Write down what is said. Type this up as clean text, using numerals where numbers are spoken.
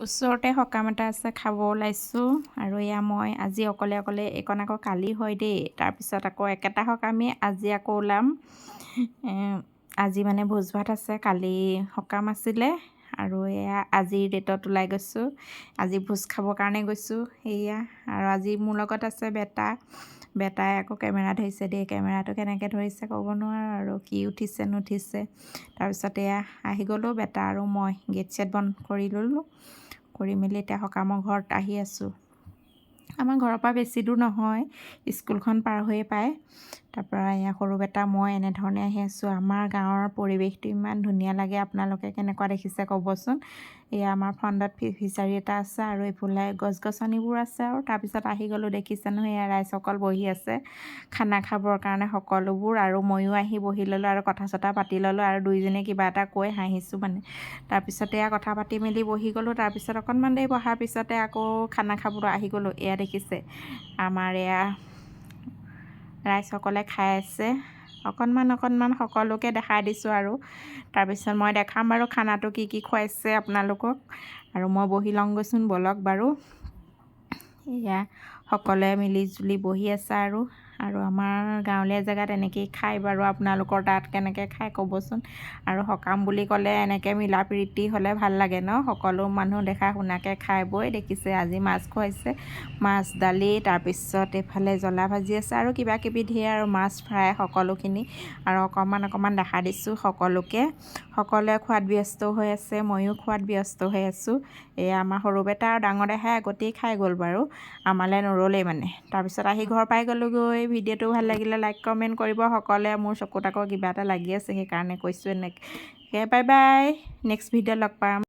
ওচৰতে সকাম এটা আছে, খাব ওলাইছোঁ। আৰু এয়া মই আজি অকলে অকলে, এইকণ আকৌ কালি হয় দেই। তাৰপিছত আকৌ একেটা সকামেই আজি আকৌ ওলাম। আজি মানে ভোজ ভাত আছে, কালি সকাম আছিলে আৰু এয়া আজিৰ ডেটত ওলাই গৈছোঁ। আজি ভোজ খাবৰ কাৰণে গৈছোঁ সেয়া। আৰু আজি মোৰ লগত আছে বেটাই আকৌ কেমেৰা ধৰিছে দেই। কেমেৰাটো কেনেকৈ ধৰিছে ক'ব নোৱাৰোঁ আৰু, কি উঠিছে নুঠিছে। তাৰপিছত এয়া আহি গ'লোঁ, বেটা আৰু মই গেট চেট বন্ধ কৰি ল'লোঁ। কৰি মেলি এতিয়া সকামৰ ঘৰত আহি আছোঁ। আমাৰ ঘৰৰ পৰা বেছি দূৰ নহয়, স্কুলখন পাৰ হৈয়ে পায়। তাৰপৰা এয়া সৰু বেটা মই এনেধৰণে আহি আছোঁ। আমাৰ গাঁৱৰ পৰিৱেশটো ইমান ধুনীয়া লাগে, আপোনালোকে কেনেকুৱা দেখিছে ক'বচোন। এয়া আমাৰ ফ্ৰণ্টত ফিচাৰী এটা আছে আৰু এইফালে গছ গছনিবোৰ আছে। আৰু তাৰপিছত আহি গ'লোঁ, দেখিছে নহয় এয়া ৰাইজসকল বহি আছে খানা খাবৰ কাৰণে সকলোবোৰ। আৰু ময়ো আহি বহি ল'লোঁ আৰু কথা চথা পাতি ল'লোঁ আৰু দুইজনীয়ে কিবা এটা কৈ হাঁহিছোঁ মানে। তাৰপিছতে এয়া কথা পাতি মেলি বহি গ'লোঁ। তাৰপিছত অকণমান দেৰি বহাৰ পিছতে আকৌ খানা খাবলৈ আহি গ'লোঁ। এয়া দেখিছে আমাৰ এয়া ৰাইজসকলে খাই আছে। অকণমান সকলোকে দেখাই দিছোঁ আৰু। তাৰপিছত মই দেখাম বাৰু খানাটো কি কি খুৱাইছে আপোনালোকক। আৰু মই বহি লওঁগৈচোন ব'লক বাৰু। এয়া সকলোৱে মিলি জুলি বহি আছে আৰু আমাৰ গাঁৱলীয়া জেগাত এনেকৈয়ে খায় বাৰু। আপোনালোকৰ তাত কেনেকৈ খায় ক'বচোন। আৰু সকাম বুলি ক'লে এনেকৈ মিলা প্ৰীতি হ'লে ভাল লাগে ন, সকলো মানুহ দেখা শুনাকৈ খাই বৈ। দেখিছে আজি মাছ খুৱাইছে, মাছ দালি, তাৰপিছত এইফালে জ্বলা ভাজি আছে আৰু কিবা কিবি ধেৰ আৰু মাছ ফ্ৰাই সকলোখিনি। আৰু অকণমান দেখা দিছোঁ সকলোকে। সকলোৱে খোৱাত ব্যস্ত হৈ আছে, ময়ো খোৱাত ব্যস্ত হৈ আছোঁ। এয়া আমাৰ সৰু বেটা আৰু ডাঙৰ দেহাই আগতেই খাই গ'ল বাৰু, আমালৈ নৰলেই মানে। তাৰপিছত আহি ঘৰ পাই গ'লোগৈ। ভিডিঅ'টো ভাল লাগিলে লাইক কমেণ্ট কৰিব সকলোৱে। মোৰ চকুত আকৌ কিবা এটা লাগি আছে সেইকাৰণে কৈছোঁ এনেকৈ। বাই বাই, নেক্সট ভিডিঅ'ত লগ পাম।